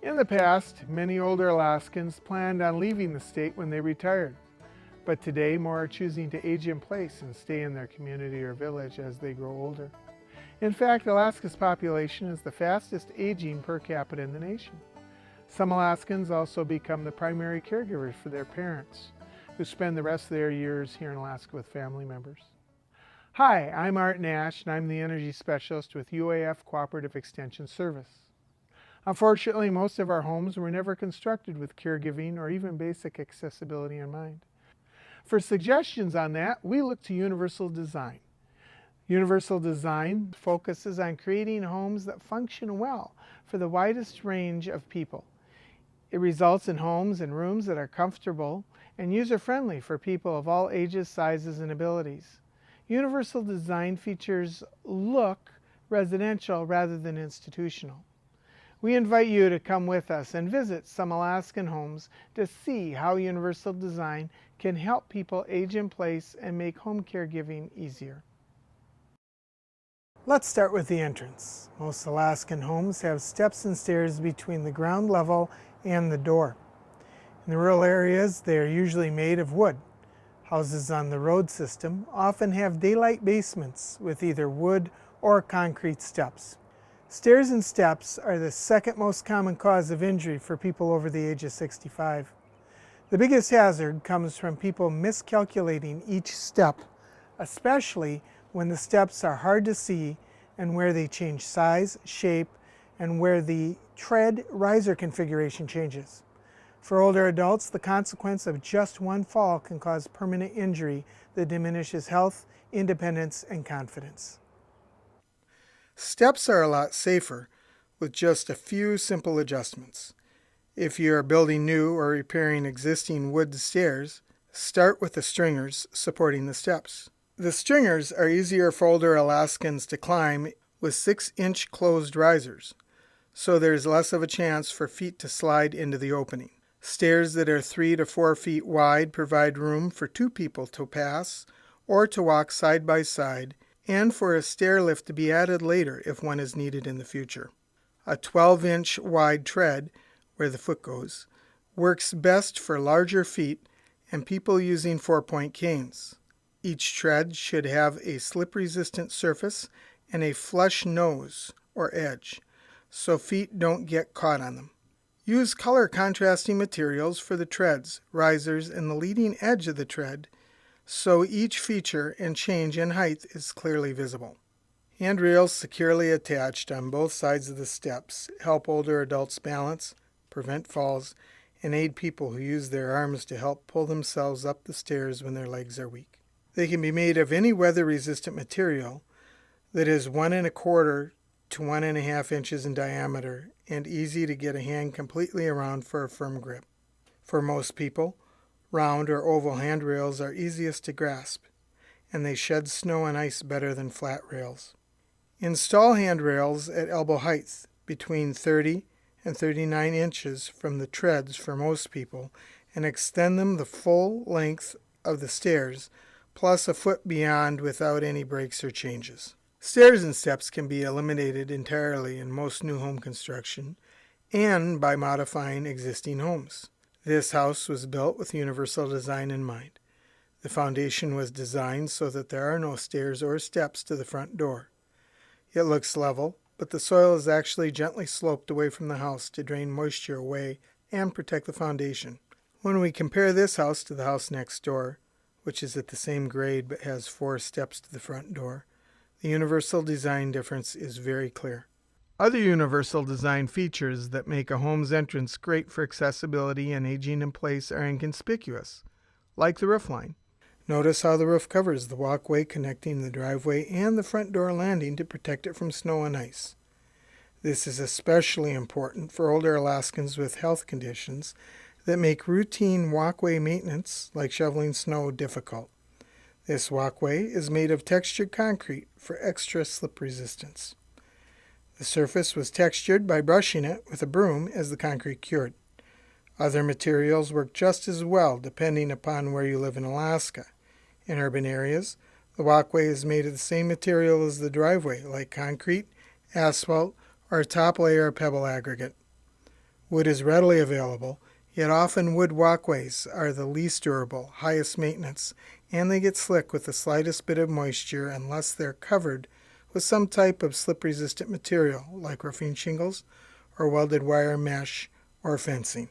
In the past, many older Alaskans planned on leaving the state when they retired. But today, more are choosing to age in place and stay in their community or village as they grow older. In fact, Alaska's population is the fastest aging per capita in the nation. Some Alaskans also become the primary caregivers for their parents, who spend the rest of their years here in Alaska with family members. Hi, I'm Art Nash, and I'm the Energy Specialist with UAF Cooperative Extension Service. Unfortunately, most of our homes were never constructed with caregiving or even basic accessibility in mind. For suggestions on that, we look to Universal Design. Universal Design focuses on creating homes that function well for the widest range of people. It results in homes and rooms that are comfortable and user-friendly for people of all ages, sizes, and abilities. Universal Design features look residential rather than institutional. We invite you to come with us and visit some Alaskan homes to see how Universal Design can help people age in place and make home caregiving easier. Let's start with the entrance. Most Alaskan homes have steps and stairs between the ground level and the door. In the rural areas, they are usually made of wood. Houses on the road system often have daylight basements with either wood or concrete steps. Stairs and steps are the second most common cause of injury for people over the age of 65. The biggest hazard comes from people miscalculating each step, especially when the steps are hard to see and where they change size, shape, and where the tread riser configuration changes. For older adults, the consequence of just one fall can cause permanent injury that diminishes health, independence, and confidence. Steps are a lot safer with just a few simple adjustments. If you are building new or repairing existing wood stairs, start with the stringers supporting the steps. The stringers are easier for older Alaskans to climb with 6-inch closed risers, so there's less of a chance for feet to slide into the opening. Stairs that are 3 to 4 feet wide provide room for 2 people to pass or to walk side by side, and for a stair lift to be added later if one is needed in the future. A 12-inch wide tread, where the foot goes, works best for larger feet and people using 4-point canes. Each tread should have a slip-resistant surface and a flush nose or edge, so feet don't get caught on them. Use color contrasting materials for the treads, risers, and the leading edge of the tread, so each feature and change in height is clearly visible. Handrails securely attached on both sides of the steps help older adults balance, prevent falls, and aid people who use their arms to help pull themselves up the stairs when their legs are weak. They can be made of any weather-resistant material that is 1 1/4 to 1 1/2 inches in diameter and easy to get a hand completely around for a firm grip. For most people, round or oval handrails are easiest to grasp, and they shed snow and ice better than flat rails. Install handrails at elbow height, between 30 and 39 inches from the treads for most people, and extend them the full length of the stairs, plus a foot beyond without any breaks or changes. Stairs and steps can be eliminated entirely in most new home construction and by modifying existing homes. This house was built with Universal Design in mind. The foundation was designed so that there are no stairs or steps to the front door. It looks level, but the soil is actually gently sloped away from the house to drain moisture away and protect the foundation. When we compare this house to the house next door, which is at the same grade but has 4 steps to the front door, the Universal Design difference is very clear. Other Universal Design features that make a home's entrance great for accessibility and aging in place are inconspicuous, like the roof line. Notice how the roof covers the walkway connecting the driveway and the front door landing to protect it from snow and ice. This is especially important for older Alaskans with health conditions that make routine walkway maintenance, like shoveling snow, difficult. This walkway is made of textured concrete for extra slip resistance. The surface was textured by brushing it with a broom as the concrete cured. Other materials work just as well depending upon where you live in Alaska. In urban areas, the walkway is made of the same material as the driveway, like concrete, asphalt, or a top layer of pebble aggregate. Wood is readily available, yet often wood walkways are the least durable, highest maintenance, and they get slick with the slightest bit of moisture unless they're covered with some type of slip-resistant material like roofing shingles or welded wire mesh or fencing.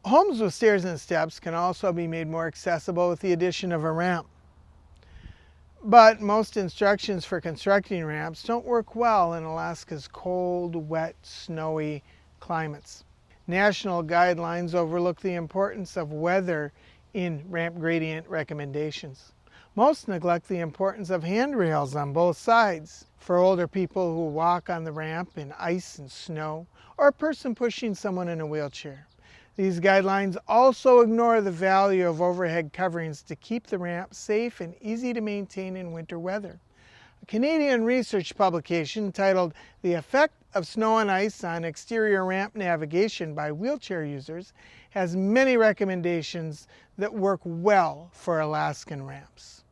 Homes with stairs and steps can also be made more accessible with the addition of a ramp. But most instructions for constructing ramps don't work well in Alaska's cold, wet, snowy climates. National guidelines overlook the importance of weather in ramp gradient recommendations. Most neglect the importance of handrails on both sides for older people who walk on the ramp in ice and snow, or a person pushing someone in a wheelchair. These guidelines also ignore the value of overhead coverings to keep the ramp safe and easy to maintain in winter weather. A Canadian research publication titled "The Effect of Snow and Ice on Exterior Ramp Navigation by Wheelchair Users" has many recommendations that work well for Alaskan ramps.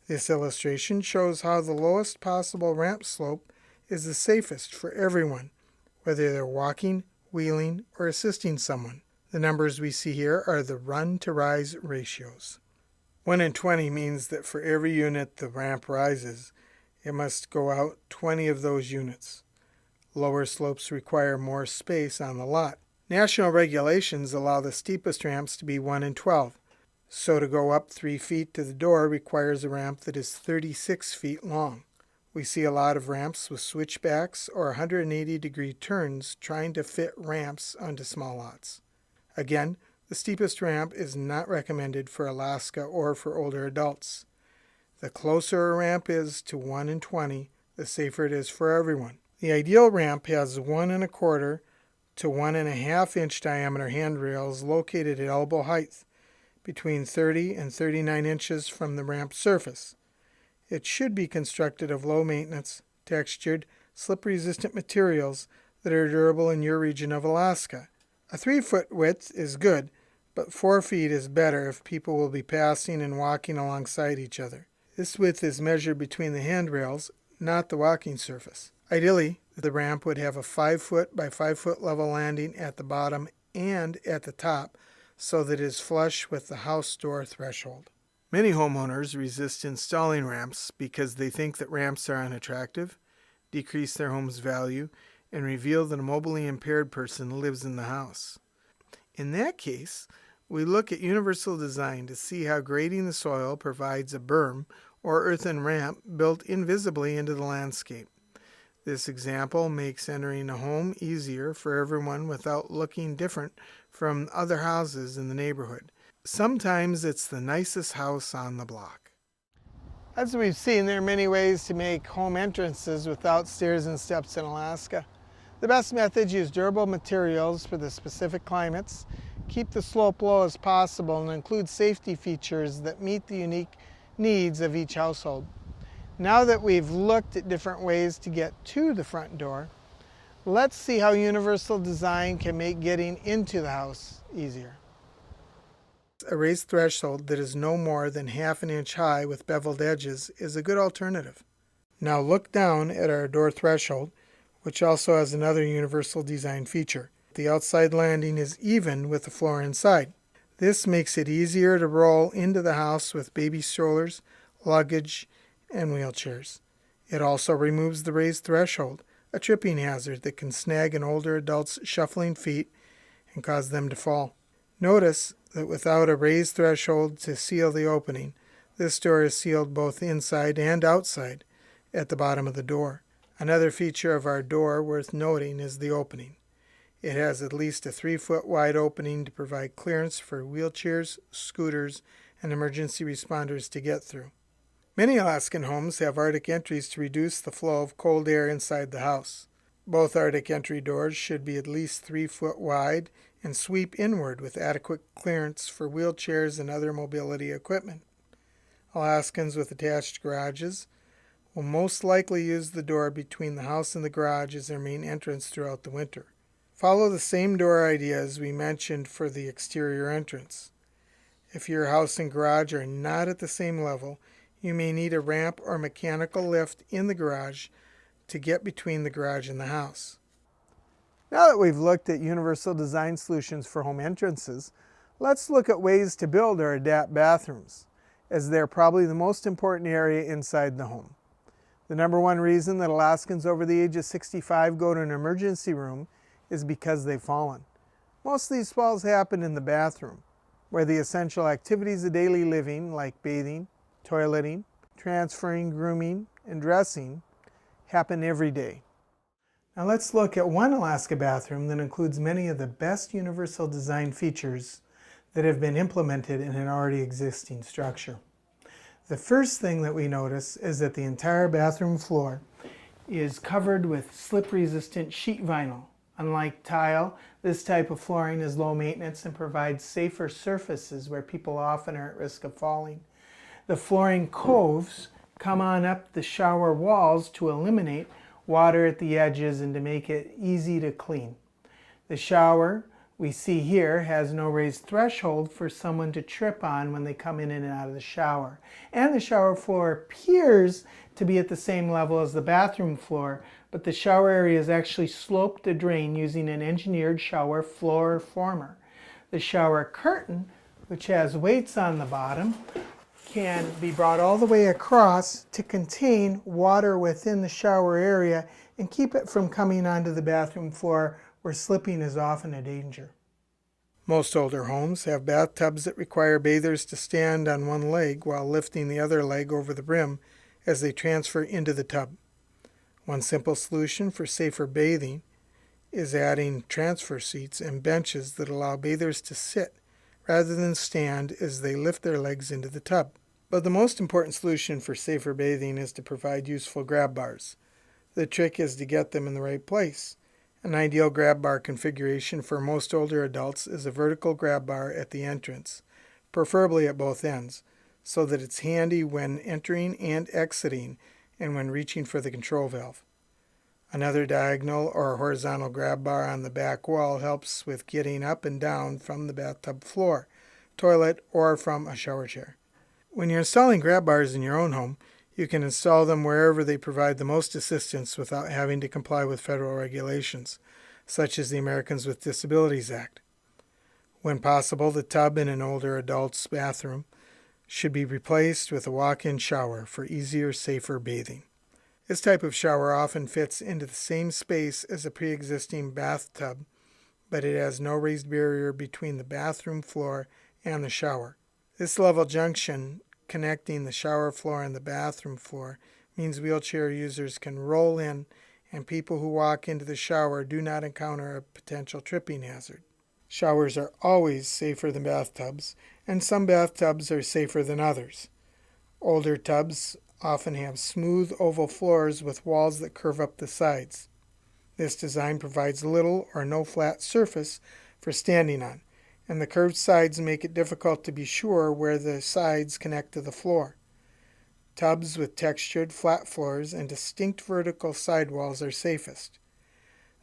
This illustration shows how the lowest possible ramp slope is the safest for everyone, whether they're walking, wheeling, or assisting someone. The numbers we see here are the run-to-rise ratios. 1 in 20 means that for every unit the ramp rises, it must go out 20 of those units. Lower slopes require more space on the lot. National regulations allow the steepest ramps to be 1 in 12, so to go up 3 feet to the door requires a ramp that is 36 feet long. We see a lot of ramps with switchbacks or 180-degree turns trying to fit ramps onto small lots. Again, the steepest ramp is not recommended for Alaska or for older adults. The closer a ramp is to 1 in 20, the safer it is for everyone. The ideal ramp has 1 1/4 to 1 1/2 inch diameter handrails located at elbow height, between 30 and 39 inches from the ramp surface. It should be constructed of low-maintenance, textured, slip-resistant materials that are durable in your region of Alaska. A 3-foot width is good, but 4 feet is better if people will be passing and walking alongside each other. This width is measured between the handrails, not the walking surface. Ideally, the ramp would have a 5-foot by 5-foot level landing at the bottom and at the top so that it is flush with the house door threshold. Many homeowners resist installing ramps because they think that ramps are unattractive, decrease their home's value, and reveal that a mobilely impaired person lives in the house. In that case, we look at universal design to see how grading the soil provides a berm or earthen ramp built invisibly into the landscape. This example makes entering a home easier for everyone without looking different from other houses in the neighborhood. Sometimes it's the nicest house on the block. As we've seen, there are many ways to make home entrances without stairs and steps in Alaska. The best methods use durable materials for the specific climates, keep the slope low as possible, and include safety features that meet the unique needs of each household. Now that we've looked at different ways to get to the front door, let's see how universal design can make getting into the house easier. A raised threshold that is no more than 1/2 inch high with beveled edges is a good alternative. Now look down at our door threshold, which also has another universal design feature. The outside landing is even with the floor inside. This makes it easier to roll into the house with baby strollers, luggage, and wheelchairs. It also removes the raised threshold, a tripping hazard that can snag an older adult's shuffling feet and cause them to fall. Notice that without a raised threshold to seal the opening, this door is sealed both inside and outside at the bottom of the door. Another feature of our door worth noting is the opening. It has at least a 3-foot wide opening to provide clearance for wheelchairs, scooters, and emergency responders to get through. Many Alaskan homes have Arctic entries to reduce the flow of cold air inside the house. Both Arctic entry doors should be at least 3 foot wide and sweep inward with adequate clearance for wheelchairs and other mobility equipment. Alaskans with attached garages will most likely use the door between the house and the garage as their main entrance throughout the winter. Follow the same door ideas we mentioned for the exterior entrance. If your house and garage are not at the same level, you may need a ramp or mechanical lift in the garage to get between the garage and the house. Now that we've looked at universal design solutions for home entrances, let's look at ways to build or adapt bathrooms, as they're probably the most important area inside the home. The number one reason that Alaskans over the age of 65 go to an emergency room is because they've fallen. Most of these falls happen in the bathroom, where the essential activities of daily living, like bathing, toileting, transferring, grooming, and dressing, happen every day. Now let's look at one Alaska bathroom that includes many of the best universal design features that have been implemented in an already existing structure. The first thing that we notice is that the entire bathroom floor is covered with slip-resistant sheet vinyl. Unlike tile, this type of flooring is low maintenance and provides safer surfaces where people often are at risk of falling. The flooring coves come on up the shower walls to eliminate water at the edges and to make it easy to clean. The shower we see here has no raised threshold for someone to trip on when they come in and out of the shower. And the shower floor appears to be at the same level as the bathroom floor, but the shower area is actually sloped to drain using an engineered shower floor former. The shower curtain, which has weights on the bottom, can be brought all the way across to contain water within the shower area and keep it from coming onto the bathroom floor, where slipping is often a danger. Most older homes have bathtubs that require bathers to stand on one leg while lifting the other leg over the brim as they transfer into the tub. One simple solution for safer bathing is adding transfer seats and benches that allow bathers to sit rather than stand as they lift their legs into the tub. But the most important solution for safer bathing is to provide useful grab bars. The trick is to get them in the right place. An ideal grab bar configuration for most older adults is a vertical grab bar at the entrance, preferably at both ends, so that it's handy when entering and exiting and when reaching for the control valve. Another diagonal or horizontal grab bar on the back wall helps with getting up and down from the bathtub floor, toilet, or from a shower chair. When you're installing grab bars in your own home, you can install them wherever they provide the most assistance without having to comply with federal regulations, such as the Americans with Disabilities Act. When possible, the tub in an older adult's bathroom should be replaced with a walk-in shower for easier, safer bathing. This type of shower often fits into the same space as a pre-existing bathtub, but it has no raised barrier between the bathroom floor and the shower. This level junction connecting the shower floor and the bathroom floor means wheelchair users can roll in and people who walk into the shower do not encounter a potential tripping hazard. Showers are always safer than bathtubs, and some bathtubs are safer than others. Older tubs often have smooth oval floors with walls that curve up the sides. This design provides little or no flat surface for standing on, and the curved sides make it difficult to be sure where the sides connect to the floor. Tubs with textured flat floors and distinct vertical sidewalls are safest.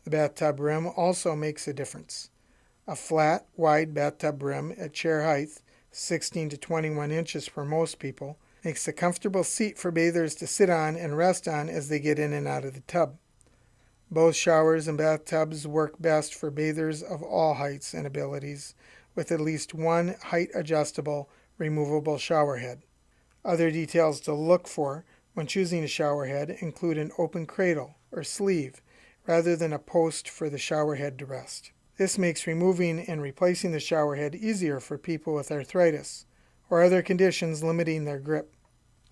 The bathtub rim also makes a difference. A flat, wide bathtub rim at chair height, 16 to 21 inches for most people, makes a comfortable seat for bathers to sit on and rest on as they get in and out of the tub. Both showers and bathtubs work best for bathers of all heights and abilities, with at least one height-adjustable, removable shower head. Other details to look for when choosing a shower head include an open cradle or sleeve rather than a post for the shower head to rest. This makes removing and replacing the shower head easier for people with arthritis or other conditions limiting their grip.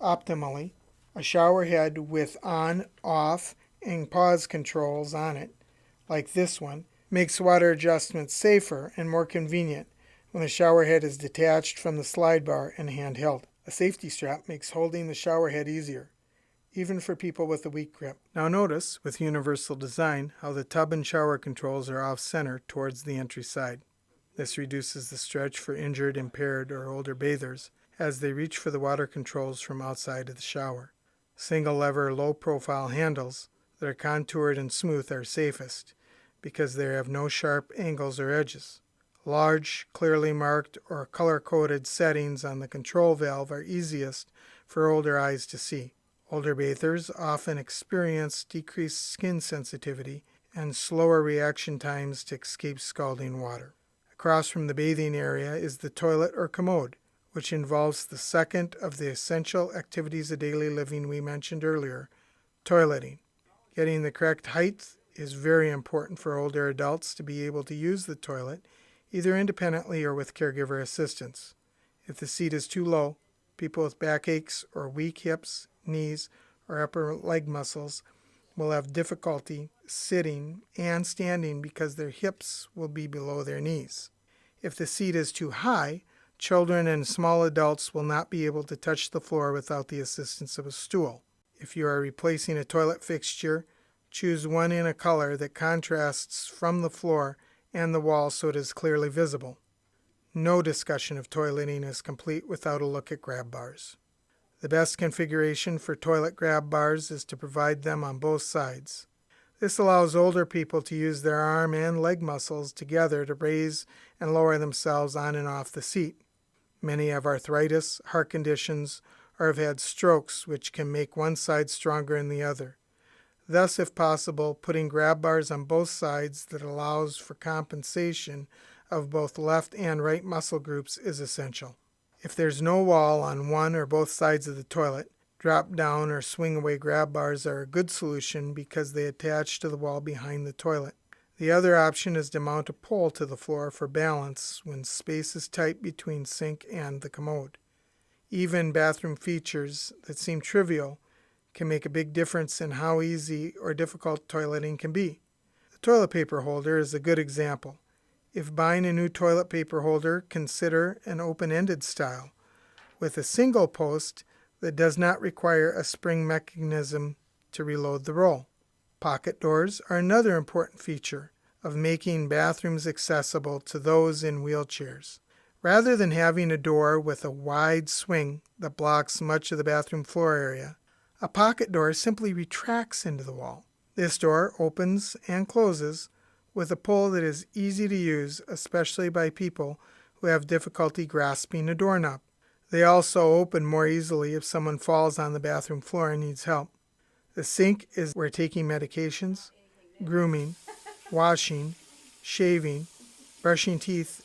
Optimally, a shower head with on, off, and pause controls on it, like this one, makes water adjustments safer and more convenient when the shower head is detached from the slide bar and handheld. A safety strap makes holding the shower head easier, even for people with a weak grip. Now notice, with universal design, how the tub and shower controls are off-center towards the entry side. This reduces the stretch for injured, impaired, or older bathers as they reach for the water controls from outside of the shower. Single-lever, low-profile handles that are contoured and smooth are safest because they have no sharp angles or edges. Large, clearly marked, or color-coded settings on the control valve are easiest for older eyes to see. Older bathers often experience decreased skin sensitivity and slower reaction times to escape scalding water. Across from the bathing area is the toilet or commode, which involves the second of the essential activities of daily living we mentioned earlier, toileting. Getting the correct height is very important for older adults to be able to use the toilet, either independently or with caregiver assistance. If the seat is too low, people with backaches or weak hips, knees, or upper leg muscles will have difficulty sitting and standing because their hips will be below their knees. If the seat is too high, children and small adults will not be able to touch the floor without the assistance of a stool. If you are replacing a toilet fixture, choose one in a color that contrasts from the floor and the wall so it is clearly visible. No discussion of toileting is complete without a look at grab bars. The best configuration for toilet grab bars is to provide them on both sides. This allows older people to use their arm and leg muscles together to raise and lower themselves on and off the seat. Many have arthritis, heart conditions, or have had strokes, which can make one side stronger than the other. Thus, if possible, putting grab bars on both sides that allows for compensation of both left and right muscle groups is essential. If there's no wall on one or both sides of the toilet, drop down or swing away grab bars are a good solution because they attach to the wall behind the toilet. The other option is to mount a pole to the floor for balance when space is tight between sink and the commode. Even bathroom features that seem trivial can make a big difference in how easy or difficult toileting can be. The toilet paper holder is a good example. If buying a new toilet paper holder, consider an open-ended style with a single post that does not require a spring mechanism to reload the roll. Pocket doors are another important feature of making bathrooms accessible to those in wheelchairs. Rather than having a door with a wide swing that blocks much of the bathroom floor area, a pocket door simply retracts into the wall. This door opens and closes with a pull that is easy to use, especially by people who have difficulty grasping a doorknob. They also open more easily if someone falls on the bathroom floor and needs help. The sink is where taking medications, grooming, washing, shaving, brushing teeth,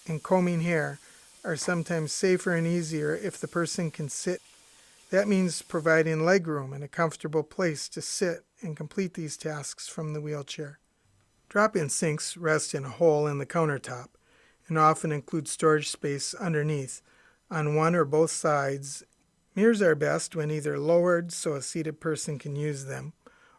and combing hair are sometimes safer and easier if the person can sit. That means providing leg room and a comfortable place to sit and complete these tasks from the wheelchair. Drop-in sinks rest in a hole in the countertop and often include storage space underneath on one or both sides. Mirrors are best when either lowered so a seated person can use them,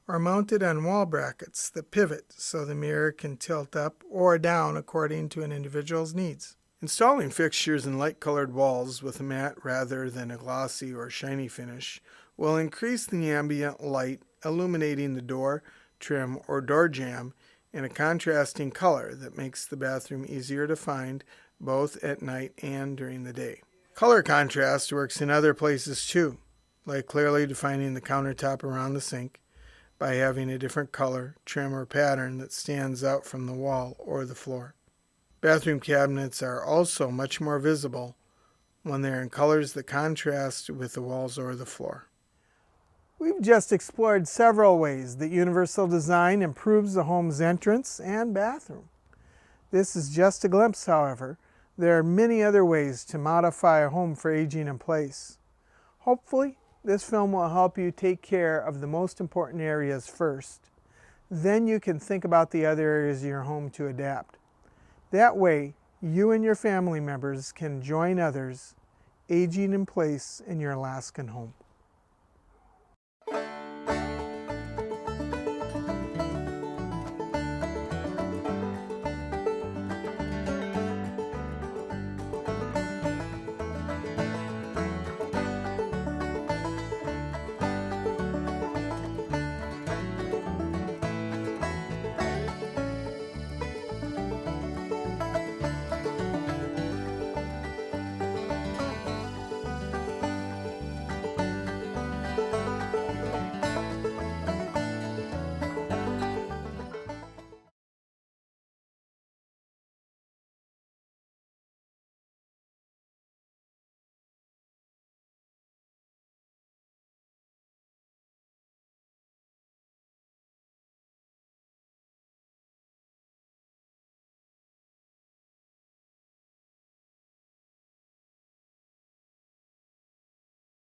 or mounted on wall brackets that pivot so the mirror can tilt up or down according to an individual's needs. Installing fixtures in light-colored walls with a matte rather than a glossy or shiny finish will increase the ambient light illuminating the door, trim, or door jamb in a contrasting color that makes the bathroom easier to find both at night and during the day. Color contrast works in other places too, like clearly defining the countertop around the sink by having a different color, trim, or pattern that stands out from the wall or the floor. Bathroom cabinets are also much more visible when they're in colors that contrast with the walls or the floor. We've just explored several ways that universal design improves the home's entrance and bathroom. This is just a glimpse, however. There are many other ways to modify a home for aging in place. Hopefully, this film will help you take care of the most important areas first. Then you can think about the other areas of your home to adapt. That way, you and your family members can join others aging in place in your Alaskan home.